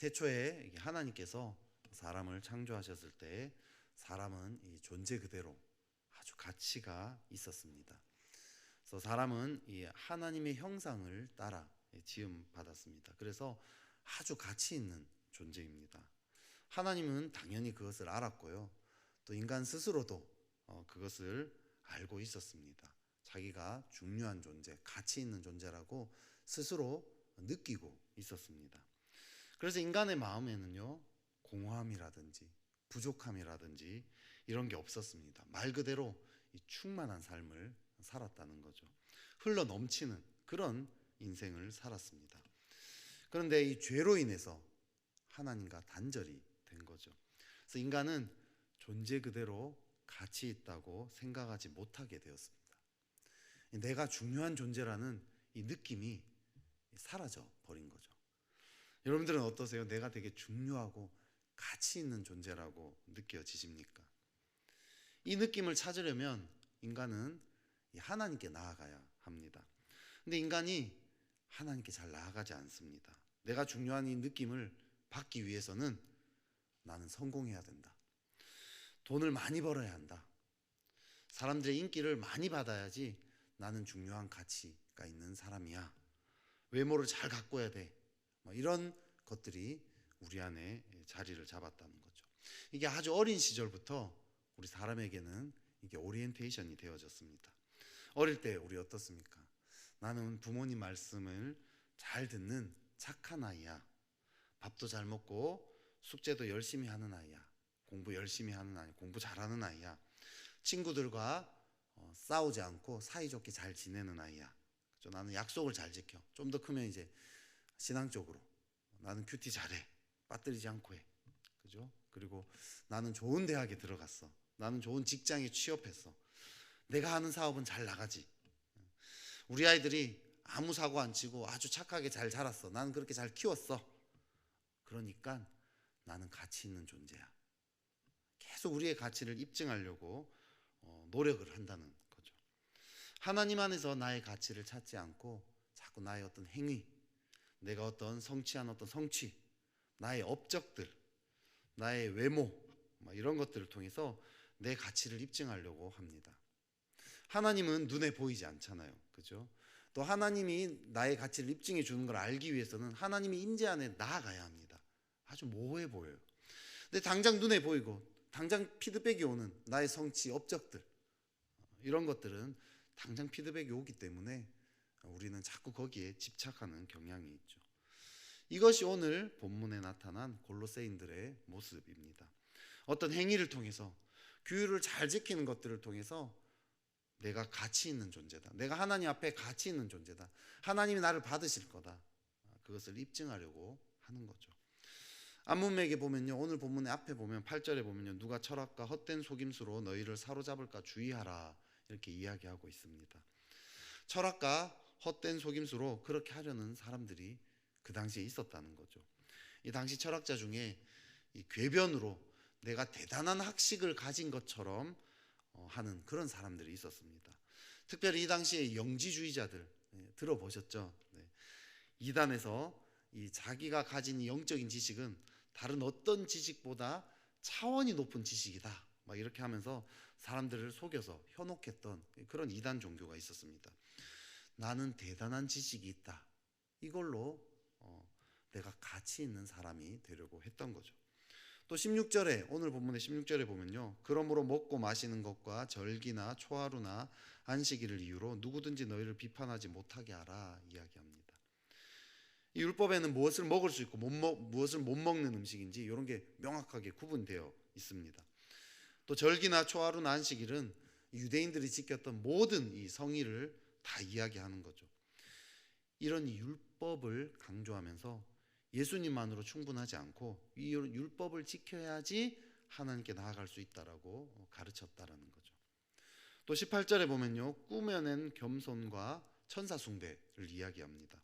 태초에 하나님께서 사람을 창조하셨을 때 사람은 이 존재 그대로 아주 가치가 있었습니다. 그래서 사람은 이 하나님의 형상을 따라 지음 받았습니다. 그래서 아주 가치 있는 존재입니다. 하나님은 당연히 그것을 알았고요. 또 인간 스스로도 그것을 알고 있었습니다. 자기가 중요한 존재, 가치 있는 존재라고 스스로 느끼고 있었습니다. 그래서 인간의 마음에는요, 공허함이라든지 부족함이라든지 이런 게 없었습니다. 말 그대로 이 충만한 삶을 살았다는 거죠. 흘러 넘치는 그런 인생을 살았습니다. 그런데 이 죄로 인해서 하나님과 단절이 된 거죠. 그래서 인간은 존재 그대로 가치 있다고 생각하지 못하게 되었습니다. 내가 중요한 존재라는 이 느낌이 사라져 버린 거죠. 여러분들은 어떠세요? 내가 되게 중요하고 가치 있는 존재라고 느껴지십니까? 이 느낌을 찾으려면 인간은 하나님께 나아가야 합니다. 근데 인간이 하나님께 잘 나아가지 않습니다. 내가 중요한 이 느낌을 받기 위해서는 나는 성공해야 된다. 돈을 많이 벌어야 한다. 사람들의 인기를 많이 받아야지 나는 중요한 가치가 있는 사람이야. 외모를 잘 가꿔야 돼. 이런 것들이 우리 안에 자리를 잡았다는 거죠. 이게 아주 어린 시절부터 우리 사람에게는 이게 오리엔테이션이 되어졌습니다. 어릴 때 우리 어떻습니까? 나는 부모님 말씀을 잘 듣는 착한 아이야. 밥도 잘 먹고 숙제도 열심히 하는 아이야. 공부 열심히 하는 아이, 공부 잘하는 아이야. 친구들과 싸우지 않고 사이좋게 잘 지내는 아이야. 그죠? 나는 약속을 잘 지켜. 좀 더 크면 이제 신앙적으로 나는 큐티 잘해. 빠뜨리지 않고 해. 그죠? 그리고 나는 좋은 대학에 들어갔어. 나는 좋은 직장에 취업했어. 내가 하는 사업은 잘 나가지. 우리 아이들이 아무 사고 안 치고 아주 착하게 잘 자랐어. 나는 그렇게 잘 키웠어. 그러니까 나는 가치 있는 존재야. 계속 우리의 가치를 입증하려고 노력을 한다는 거죠. 하나님 안에서 나의 가치를 찾지 않고 자꾸 나의 어떤 행위, 내가 어떤 성취한 어떤 성취, 나의 업적들, 나의 외모 이런 것들을 통해서 내 가치를 입증하려고 합니다. 하나님은 눈에 보이지 않잖아요. 그죠? 또 하나님이 나의 가치를 입증해 주는 걸 알기 위해서는 하나님이 임재 안에 나아가야 합니다. 아주 모호해 보여요. 근데 당장 눈에 보이고 당장 피드백이 오는 나의 성취, 업적들 이런 것들은 당장 피드백이 오기 때문에 우리는 자꾸 거기에 집착하는 경향이 있죠. 이것이 오늘 본문에 나타난 골로새인들의 모습입니다. 어떤 행위를 통해서 규율을 잘 지키는 것들을 통해서 내가 가치 있는 존재다. 내가 하나님 앞에 가치 있는 존재다. 하나님이 나를 받으실 거다. 그것을 입증하려고 하는 거죠. 안문맥에 보면요, 오늘 본문의 앞에 보면 8절에 보면요, 누가 철학과 헛된 속임수로 너희를 사로잡을까 주의하라 이렇게 이야기하고 있습니다. 철학과 헛된 속임수로 그렇게 하려는 사람들이 그 당시에 있었다는 거죠. 이 당시 철학자 중에 이 궤변으로 내가 대단한 학식을 가진 것처럼 하는 그런 사람들이 있었습니다. 특별히 이 당시에 영지주의자들 들어보셨죠? 이단에서 이 자기가 가진 영적인 지식은 다른 어떤 지식보다 차원이 높은 지식이다. 이렇게 하면서 사람들을 속여서 현혹했던 그런 이단 종교가 있었습니다. 나는 대단한 지식이 있다. 이걸로 내가 가치 있는 사람이 되려고 했던 거죠. 또 16절에 오늘 본문의 16절에 보면요, 그러므로 먹고 마시는 것과 절기나 초하루나 안식일을 이유로 누구든지 너희를 비판하지 못하게 하라 이야기합니다. 이 율법에는 무엇을 먹을 수 있고 무엇을 못 먹는 음식인지 이런 게 명확하게 구분되어 있습니다. 또 절기나 초하루나 안식일은 유대인들이 지켰던 모든 이 성의를 다 이야기하는 거죠. 이런 율법을 강조하면서 예수님만으로 충분하지 않고 이 율법을 지켜야지 하나님께 나아갈 수 있다라고 가르쳤다라는 거죠. 또 18절에 보면요, 꾸며낸 겸손과 천사 숭배를 이야기합니다.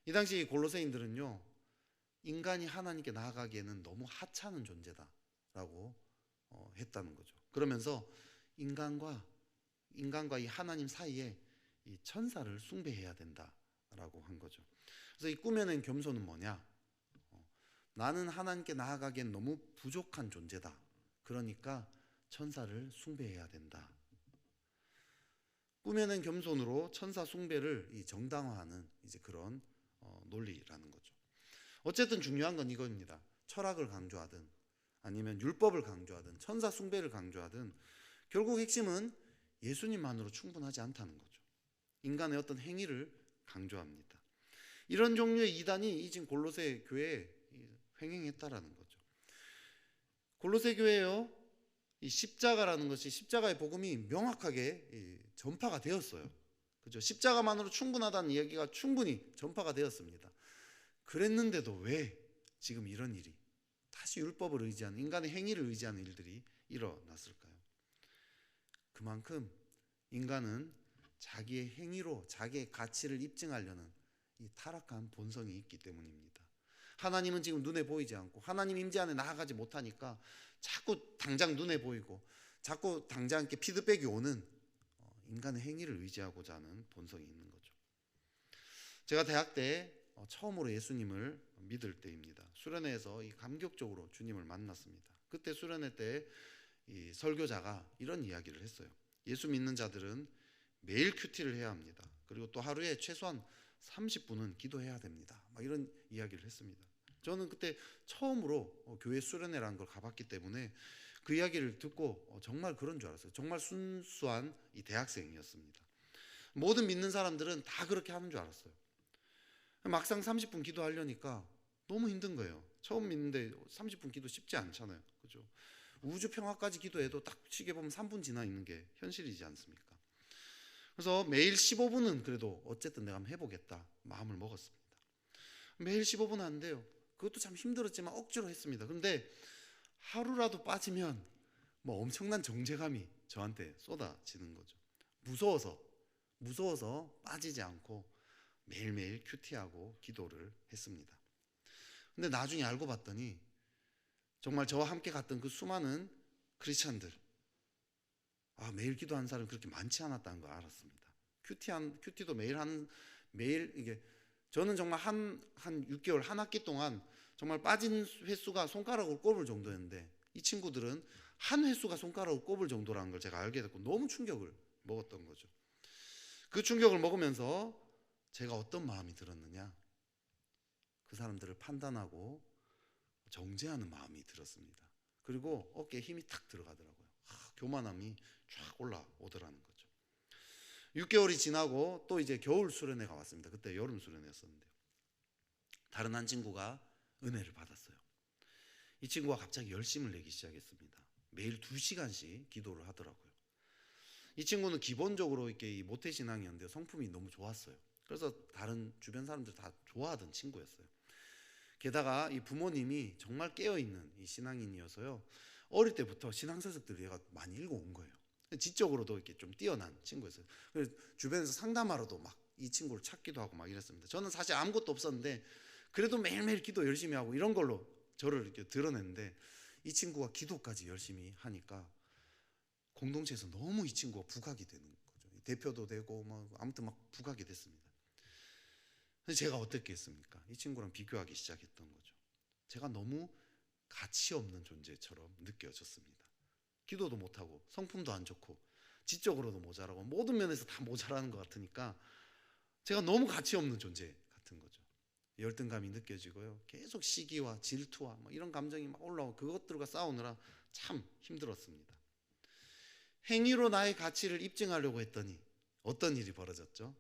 이 당시 골로새인들은요, 인간이 하나님께 나아가기에는 너무 하찮은 존재다라고 했다는 거죠. 그러면서 인간과 이 하나님 사이에 이 천사를 숭배해야 된다라고 한 거죠. 그래서 이 꾸며낸 겸손은 뭐냐? 나는 하나님께 나아가기엔 너무 부족한 존재다. 그러니까 천사를 숭배해야 된다. 꿈에는 겸손으로 천사 숭배를 정당화하는 이제 그런 논리라는 거죠. 어쨌든 중요한 건 이겁니다. 철학을 강조하든 아니면 율법을 강조하든 천사 숭배를 강조하든 결국 핵심은 예수님만으로 충분하지 않다는 거죠. 인간의 어떤 행위를 강조합니다. 이런 종류의 이단이 지금 골로새 교회에 횡행했다라는 거죠. 골로새 교회요, 이 십자가라는 것이, 십자가의 복음이 명확하게 전파가 되었어요. 그죠? 십자가만으로 충분하다는 이야기가 충분히 전파가 되었습니다. 그랬는데도 왜 지금 이런 일이, 다시 율법을 의지하는, 인간의 행위를 의지하는 일들이 일어났을까요? 그만큼 인간은 자기의 행위로 자기의 가치를 입증하려는 이 타락한 본성이 있기 때문입니다. 하나님은 지금 눈에 보이지 않고 하나님 임재 안에 나아가지 못하니까 자꾸 당장 눈에 보이고 자꾸 당장 이렇게 피드백이 오는 인간의 행위를 의지하고자 하는 본성이 있는 거죠. 제가 대학 때 처음으로 예수님을 믿을 때입니다. 수련회에서 감격적으로 주님을 만났습니다. 그때 수련회 때 이 설교자가 이런 이야기를 했어요. 예수 믿는 자들은 매일 큐티를 해야 합니다. 그리고 또 하루에 최소한 30분은 기도해야 됩니다. 막 이런 이야기를 했습니다. 저는 그때 처음으로 교회 수련회라는 걸 가봤기 때문에 그 이야기를 듣고 정말 그런 줄 알았어요. 정말 순수한 이 대학생이었습니다. 모든 믿는 사람들은 다 그렇게 하는 줄 알았어요. 막상 30분 기도하려니까 너무 힘든 거예요. 처음 믿는데 30분 기도 쉽지 않잖아요. 그죠? 우주평화까지 기도해도 딱 시계 보면 3분 지나 있는 게 현실이지 않습니까? 그래서 매일 15분은 그래도 어쨌든 내가 한번 해보겠다 마음을 먹었습니다. 매일 15분 하는데요, 그것도 참 힘들었지만 억지로 했습니다. 그런데 하루라도 빠지면 뭐 엄청난 정죄감이 저한테 쏟아지는 거죠. 무서워서 빠지지 않고 매일매일 큐티하고 기도를 했습니다. 근데 나중에 알고 봤더니 정말 저와 함께 갔던 그 수많은 크리스찬들, 매일 기도하는 사람이 그렇게 많지 않았다는 걸 알았습니다. 큐티도 매일 이게, 저는 정말 한 6개월, 한 학기 동안 정말 빠진 횟수가 손가락으로 꼽을 정도였는데 이 친구들은 한 횟수가 손가락으로 꼽을 정도라는 걸 제가 알게 됐고 너무 충격을 먹었던 거죠. 그 충격을 먹으면서 제가 어떤 마음이 들었느냐, 그 사람들을 판단하고 정죄하는 마음이 들었습니다. 그리고 어깨에 힘이 탁 들어가더라고요. 교만함이 쫙 올라오더라는 거죠. 6개월이 지나고 또 이제 겨울 수련회가 왔습니다. 그때 여름 수련회였었는데 다른 한 친구가 은혜를 받았어요. 이 친구가 갑자기 열심을 내기 시작했습니다. 매일 2시간씩 기도를 하더라고요. 이 친구는 기본적으로 이렇게 이 모태신앙이었는데 성품이 너무 좋았어요. 그래서 다른 주변 사람들 다 좋아하던 친구였어요. 게다가 이 부모님이 정말 깨어있는 이 신앙인이어서요, 어릴 때부터 신앙서적들을 얘가 많이 읽어온 거예요. 지적으로도 이렇게 좀 뛰어난 친구였어요. 그래서 주변에서 상담하러도 막 이 친구를 찾기도 하고 막 이랬습니다. 저는 사실 아무것도 없었는데 그래도 매일매일 기도 열심히 하고 이런 걸로 저를 이렇게 드러냈는데 이 친구가 기도까지 열심히 하니까 공동체에서 너무 이 친구가 부각이 되는 거죠. 대표도 되고 뭐 아무튼 막 부각이 됐습니다. 제가 어떻게 했습니까? 이 친구랑 비교하기 시작했던 거죠. 제가 너무 가치 없는 존재처럼 느껴졌습니다. 기도도 못하고 성품도 안 좋고 지적으로도 모자라고 모든 면에서 다 모자라는 것 같으니까 제가 너무 가치 없는 존재 같은 거죠. 열등감이 느껴지고요, 계속 시기와 질투와 막 이런 감정이 막 올라오고 그것들과 싸우느라 참 힘들었습니다. 행위로 나의 가치를 입증하려고 했더니 어떤 일이 벌어졌죠?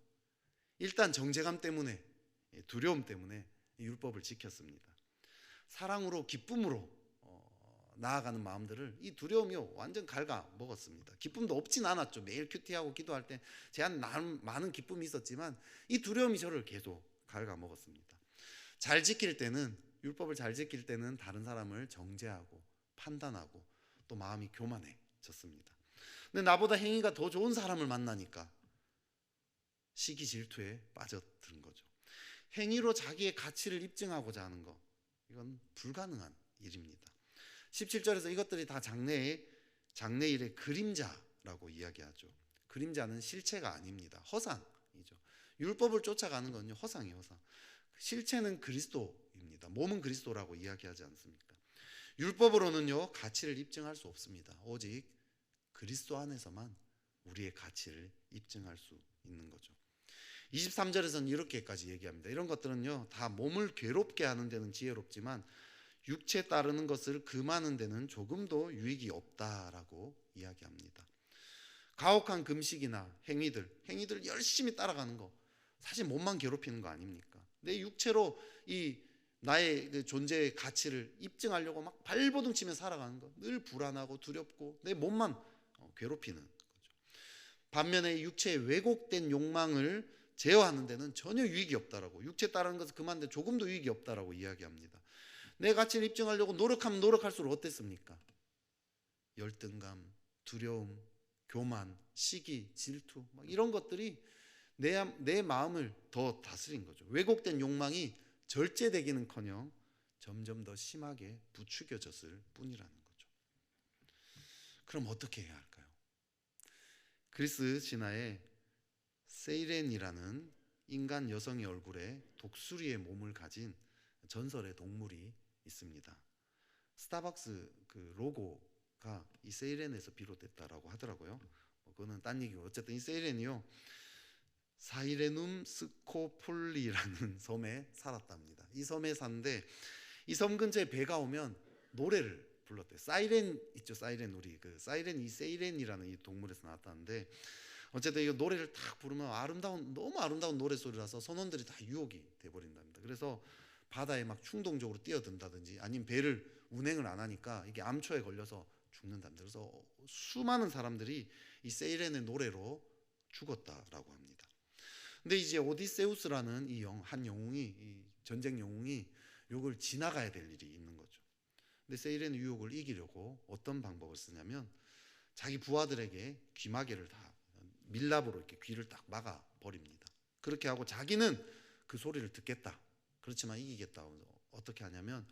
일단 정죄감 때문에, 두려움 때문에 율법을 지켰습니다. 사랑으로, 기쁨으로 나아가는 마음들을 이 두려움이 완전 갉아먹었습니다. 기쁨도 없진 않았죠. 매일 큐티하고 기도할 때 제한 많은 기쁨이 있었지만 이 두려움이 저를 계속 갉아먹었습니다. 잘 지킬 때는, 율법을 잘 지킬 때는 다른 사람을 정죄하고 판단하고 또 마음이 교만해졌습니다. 근데 나보다 행위가 더 좋은 사람을 만나니까 시기 질투에 빠져든 거죠. 행위로 자기의 가치를 입증하고자 하는 것, 이건 불가능한 일입니다. 17절에서 이것들이 다 장래일의 그림자라고 이야기하죠. 그림자는 실체가 아닙니다. 허상이죠. 율법을 쫓아가는 건요, 허상이에요, 허상. 실체는 그리스도입니다. 몸은 그리스도라고 이야기하지 않습니까? 율법으로는요, 가치를 입증할 수 없습니다. 오직 그리스도 안에서만 우리의 가치를 입증할 수 있는 거죠. 23절에서는 이렇게까지 얘기합니다. 이런 것들은요, 다 몸을 괴롭게 하는 데는 지혜롭지만 육체 따르는 것을 금하는 데는 조금도 유익이 없다라고 이야기합니다. 가혹한 금식이나 행위들 열심히 따라가는 거, 사실 몸만 괴롭히는 거 아닙니까? 내 육체로 이 나의 그 존재의 가치를 입증하려고 막 발버둥 치며 살아가는 거, 늘 불안하고 두렵고 내 몸만 괴롭히는 거죠. 반면에 육체의 왜곡된 욕망을 제어하는 데는 전혀 유익이 없다라고, 육체 따르는 것을 그만데 조금도 유익이 없다라고 이야기합니다. 내 가치를 입증하려고 노력하면 노력할수록 어땠습니까? 열등감, 두려움, 교만, 시기, 질투, 막 이런 것들이 내 마음을 더 다스린 거죠. 왜곡된 욕망이 절제되기는커녕 점점 더 심하게 부추겨졌을 뿐이라는 거죠. 그럼 어떻게 해야 할까요? 그리스 신화에 세이렌이라는 인간 여성의 얼굴에 독수리의 몸을 가진 전설의 동물이 있습니다. 스타벅스 그 로고가 이 세이렌에서 비롯됐다라고 하더라고요. 그거는 딴 얘기고, 어쨌든 이 세이렌이요, 사이레눔 스코폴리라는 섬에 살았답니다. 이 섬에 사는데 이 섬 근처에 배가 오면 노래를 불렀대요. 사이렌 있죠, 사이렌. 우리 그 사이렌, 이 세이렌이라는 이 동물에서 나왔다는데, 어쨌든 이 노래를 딱 부르면 너무 아름다운 노래 소리라서 선원들이 다 유혹이 돼버린답니다. 그래서 바다에 막 충동적으로 뛰어든다든지 아니면 배를 운행을 안 하니까 이게 암초에 걸려서 죽는답니다. 그래서 수많은 사람들이 이 세이렌의 노래로 죽었다라고 합니다. 근데 이제 오디세우스라는 한 영웅이, 이 전쟁 영웅이 이걸 지나가야 될 일이 있는 거죠. 근데 세이렌의 유혹을 이기려고 어떤 방법을 쓰냐면, 자기 부하들에게 귀마개를 다 밀랍으로 이렇게 귀를 딱 막아 버립니다. 그렇게 하고 자기는 그 소리를 듣겠다, 그렇지만 이기겠다. 어떻게 하냐면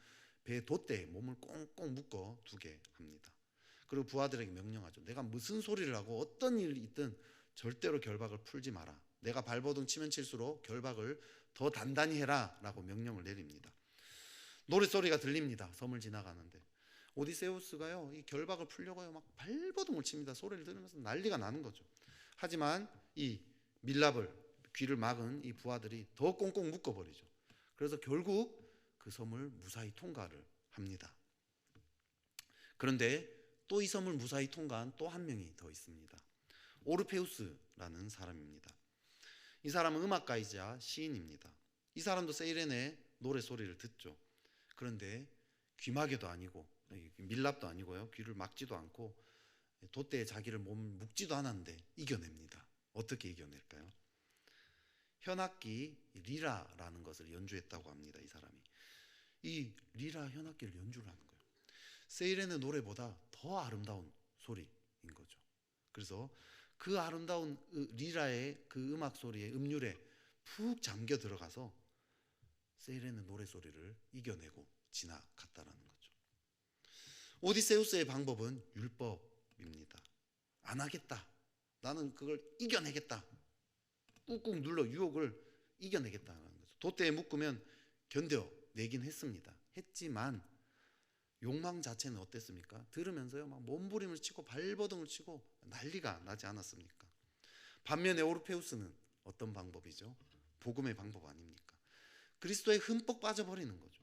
배 돛대에 몸을 꽁꽁 묶어 두게 합니다. 그리고 부하들에게 명령하죠. 내가 무슨 소리를 하고 어떤 일이 있든 절대로 결박을 풀지 마라. 내가 발버둥 치면 칠수록 결박을 더 단단히 해라 라고 명령을 내립니다. 노랫소리가 들립니다. 섬을 지나가는데 오디세우스가요, 이 결박을 풀려고요 막 발버둥을 칩니다. 소리를 들으면서 난리가 나는 거죠. 하지만 이 밀랍을, 귀를 막은 이 부하들이 더 꽁꽁 묶어버리죠. 그래서 결국 그 섬을 무사히 통과를 합니다. 그런데 또 이 섬을 무사히 통과한 또 한 명이 더 있습니다. 오르페우스라는 사람입니다. 이 사람은 음악가이자 시인입니다. 이 사람도 세이렌의 노래 소리를 듣죠. 그런데 귀마개도 아니고 밀랍도 아니고요, 귀를 막지도 않고 돛대에 자기를 몸을 묶지도 않았는데 이겨냅니다. 어떻게 이겨낼까요? 현악기 리라라는 것을 연주했다고 합니다. 이 사람이 이 리라 현악기를 연주를 하는 거예요. 세이렌의 노래보다 더 아름다운 소리인 거죠. 그래서 그 아름다운 리라의 그 음악 소리의 음률에 푹 잠겨 들어가서 세이렌의 노래 소리를 이겨내고 지나갔다라는 거죠. 오디세우스의 방법은 율법입니다. 안 하겠다, 나는 그걸 이겨내겠다, 꾹꾹 눌러 유혹을 이겨내겠다는 거죠. 돛대에 묶으면 견뎌내긴 했지만 욕망 자체는 어땠습니까? 들으면서요 막 몸부림을 치고 발버둥을 치고 난리가 나지 않았습니까? 반면에 오르페우스는 어떤 방법이죠? 복음의 방법 아닙니까? 그리스도에 흠뻑 빠져버리는 거죠.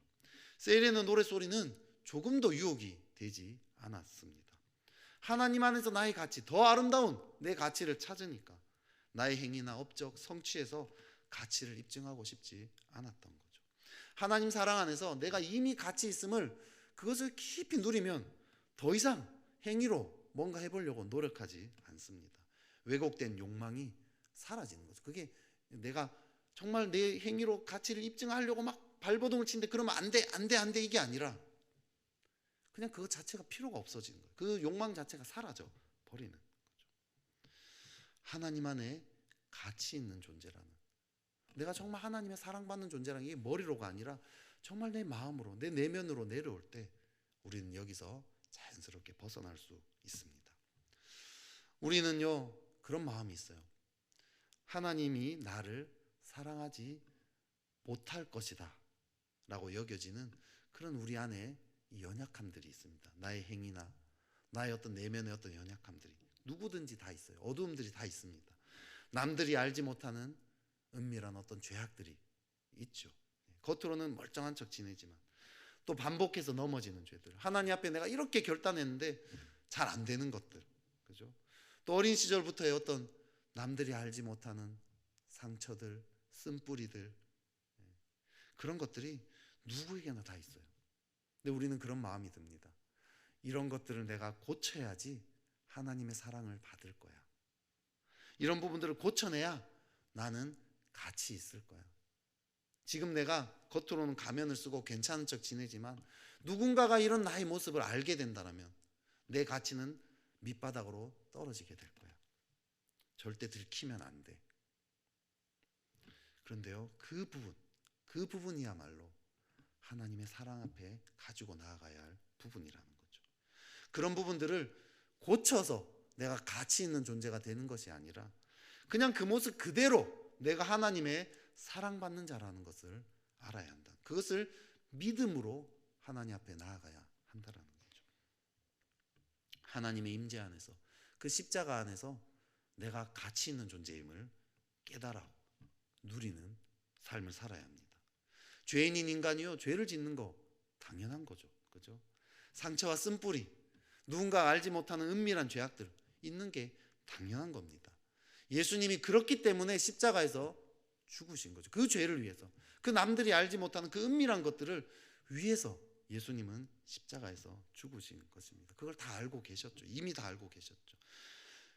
세이렌의 노래소리는 조금도 유혹이 되지 않았습니다. 하나님 안에서 나의 가치, 더 아름다운 내 가치를 찾으니까 나의 행위나 업적, 성취에서 가치를 입증하고 싶지 않았던 거죠. 하나님 사랑 안에서 내가 이미 가치 있음을, 그것을 깊이 누리면 더 이상 행위로 뭔가 해보려고 노력하지 않습니다. 왜곡된 욕망이 사라지는 거죠. 그게 내가 정말 내 행위로 가치를 입증하려고 막 발버둥을 치는데 그러면 안 돼 이게 아니라 그냥 그것 자체가 필요가 없어지는 거예요. 그 욕망 자체가 사라져 버리는 거죠. 하나님 안에 가치 있는 존재라는, 내가 정말 하나님의 사랑받는 존재라는 게 머리로가 아니라 정말 내 마음으로, 내 내면으로 내려올 때 우리는 여기서 자연스럽게 벗어날 수 있습니다. 우리는요 그런 마음이 있어요. 하나님이 나를 사랑하지 못할 것이다 라고 여겨지는 그런 우리 안에 이 연약함들이 있습니다. 나의 행위나 나의 어떤 내면의 어떤 연약함들이 누구든지 다 있어요. 어두움들이 다 있습니다. 남들이 알지 못하는 은밀한 어떤 죄악들이 있죠. 겉으로는 멀쩡한 척 지내지만 또 반복해서 넘어지는 죄들, 하나님 앞에 내가 이렇게 결단했는데 잘 안 되는 것들, 그죠? 또 어린 시절부터의 어떤 남들이 알지 못하는 상처들, 쓴뿌리들, 그런 것들이 누구에게나 다 있어요. 근데 우리는 그런 마음이 듭니다. 이런 것들을 내가 고쳐야지 하나님의 사랑을 받을 거야. 이런 부분들을 고쳐내야 나는 가치 있을 거야. 지금 내가 겉으로는 가면을 쓰고 괜찮은 척 지내지만 누군가가 이런 나의 모습을 알게 된다면 내 가치는 밑바닥으로 떨어지게 될 거야. 절대 들키면 안 돼. 그런데요, 그 부분이야말로 하나님의 사랑 앞에 가지고 나아가야 할 부분이라는 거죠. 그런 부분들을 고쳐서 내가 가치 있는 존재가 되는 것이 아니라 그냥 그 모습 그대로 내가 하나님의 사랑받는 자라는 것을 알아야 한다. 그것을 믿음으로 하나님 앞에 나아가야 한다라는 거죠. 하나님의 임재 안에서, 그 십자가 안에서 내가 가치 있는 존재임을 깨달아 누리는 삶을 살아야 합니다. 죄인인 인간이요, 죄를 짓는 거 당연한 거죠. 그죠? 상처와 쓴뿌리, 누군가 알지 못하는 은밀한 죄악들 있는 게 당연한 겁니다. 예수님이 그렇기 때문에 십자가에서 죽으신 거죠. 그 죄를 위해서, 그 남들이 알지 못하는 그 은밀한 것들을 위해서 예수님은 십자가에서 죽으신 것입니다. 그걸 다 알고 계셨죠. 이미 다 알고 계셨죠.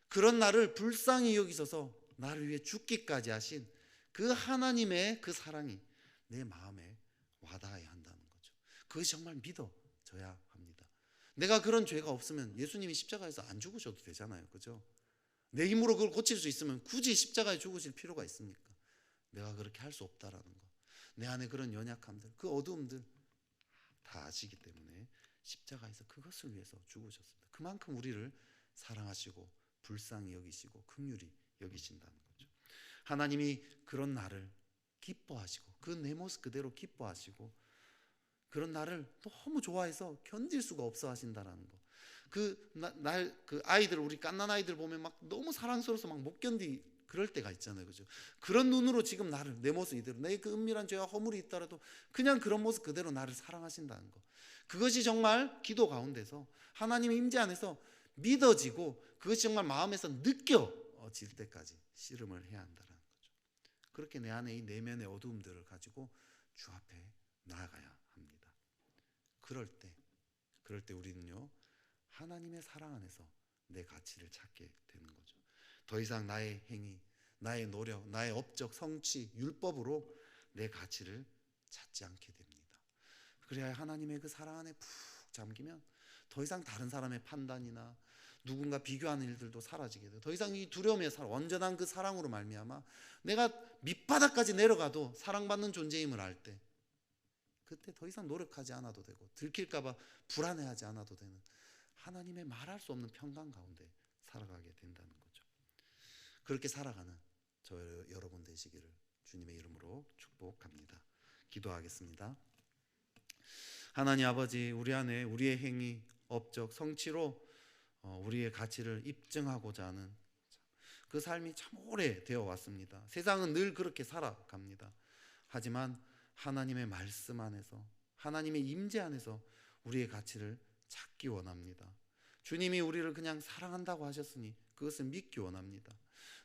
그런 나를 불쌍히 여기셔서 나를 위해 죽기까지 하신 그 하나님의 그 사랑이 내 마음에 와닿아야 한다는 거죠. 그것이 정말 믿어져야 합니다. 내가 그런 죄가 없으면 예수님이 십자가에서 안 죽으셔도 되잖아요. 그죠? 내 힘으로 그걸 고칠 수 있으면 굳이 십자가에 죽으실 필요가 있습니까? 내가 그렇게 할 수 없다라는 거. 내 안에 그런 연약함들, 그 어두움들 다 아시기 때문에 십자가에서 그것을 위해서 죽으셨습니다. 그만큼 우리를 사랑하시고 불쌍히 여기시고 긍휼히 여기신다는 거죠. 하나님이 그런 나를 기뻐하시고 그 내 모습 그대로 기뻐하시고 그런 나를 너무 좋아해서 견딜 수가 없어 하신다라는 거. 그 아이들, 우리 갓난 아이들 보면 막 너무 사랑스러워서 막 못 견디 그럴 때가 있잖아요. 그죠? 그런 눈으로 지금 나를, 내 모습 이대로, 내 그 은밀한 죄와 허물이 있더라도 그냥 그런 모습 그대로 나를 사랑하신다는 거. 그것이 정말 기도 가운데서 하나님의 임재 안에서 믿어지고 그것이 정말 마음에서 느껴질 때까지 씨름을 해야 한다는 거죠. 그렇게 내 안에 이 내면의 어두움들을 가지고 주 앞에 나아가야 합니다. 그럴 때 우리는요, 하나님의 사랑 안에서 내 가치를 찾게 되는 거죠. 더 이상 나의 행위, 나의 노력, 나의 업적, 성취, 율법으로 내 가치를 찾지 않게 됩니다. 그래야 하나님의 그 사랑 안에 푹 잠기면 더 이상 다른 사람의 판단이나 누군가 비교하는 일들도 사라지게 돼요. 더 이상 이 두려움의 사랑, 온전한 그 사랑으로 말미암아 내가 밑바닥까지 내려가도 사랑받는 존재임을 알 때, 그때 더 이상 노력하지 않아도 되고 들킬까 봐 불안해하지 않아도 되는 하나님의 말할 수 없는 평강 가운데 살아가게 된다는 거죠. 그렇게 살아가는 저 여러분 되시기를 주님의 이름으로 축복합니다. 기도하겠습니다. 하나님 아버지, 우리 안에 우리의 행위, 업적, 성취로 우리의 가치를 입증하고자 하는 그 삶이 참 오래되어 왔습니다. 세상은 늘 그렇게 살아갑니다. 하지만 하나님의 말씀 안에서, 하나님의 임재 안에서 우리의 가치를 찾기 원합니다. 주님이 우리를 그냥 사랑한다고 하셨으니 그것을 믿기 원합니다.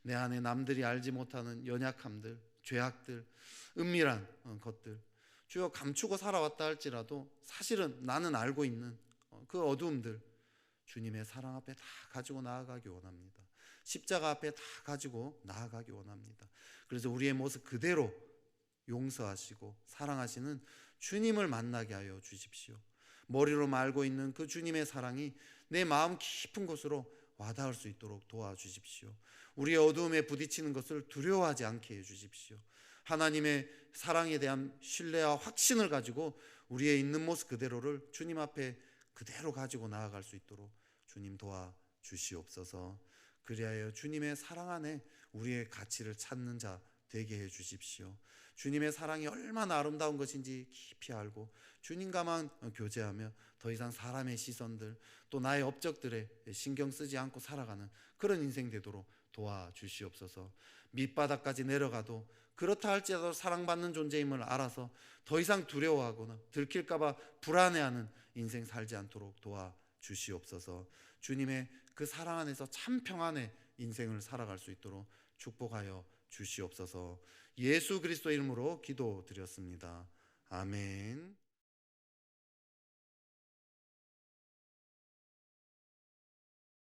내 안에 남들이 알지 못하는 연약함들, 죄악들, 은밀한 것들, 주여 감추고 살아왔다 할지라도 사실은 나는 알고 있는 그 어두움들, 주님의 사랑 앞에 다 가지고 나아가기 원합니다. 십자가 앞에 다 가지고 나아가기 원합니다. 그래서 우리의 모습 그대로 용서하시고 사랑하시는 주님을 만나게 하여 주십시오. 머리로 말고 있는 그 주님의 사랑이 내 마음 깊은 곳으로 와닿을 수 있도록 도와주십시오. 우리의 어두움에 부딪히는 것을 두려워하지 않게 해주십시오. 하나님의 사랑에 대한 신뢰와 확신을 가지고 우리의 있는 모습 그대로를 주님 앞에 그대로 가지고 나아갈 수 있도록 주님 도와주시옵소서. 그리하여 주님의 사랑 안에 우리의 가치를 찾는 자 되게 해 주십시오. 주님의 사랑이 얼마나 아름다운 것인지 깊이 알고 주님과만 교제하며 더 이상 사람의 시선들 또 나의 업적들에 신경 쓰지 않고 살아가는 그런 인생 되도록 도와주시옵소서. 밑바닥까지 내려가도 그렇다 할지라도 사랑받는 존재임을 알아서 더 이상 두려워하거나 들킬까봐 불안해하는 인생 살지 않도록 도와주시옵소서. 주님의 그 사랑 안에서 참 평안의 인생을 살아갈 수 있도록 축복하여 주시옵소서. 예수 그리스도 이름으로 기도드렸습니다. 아멘.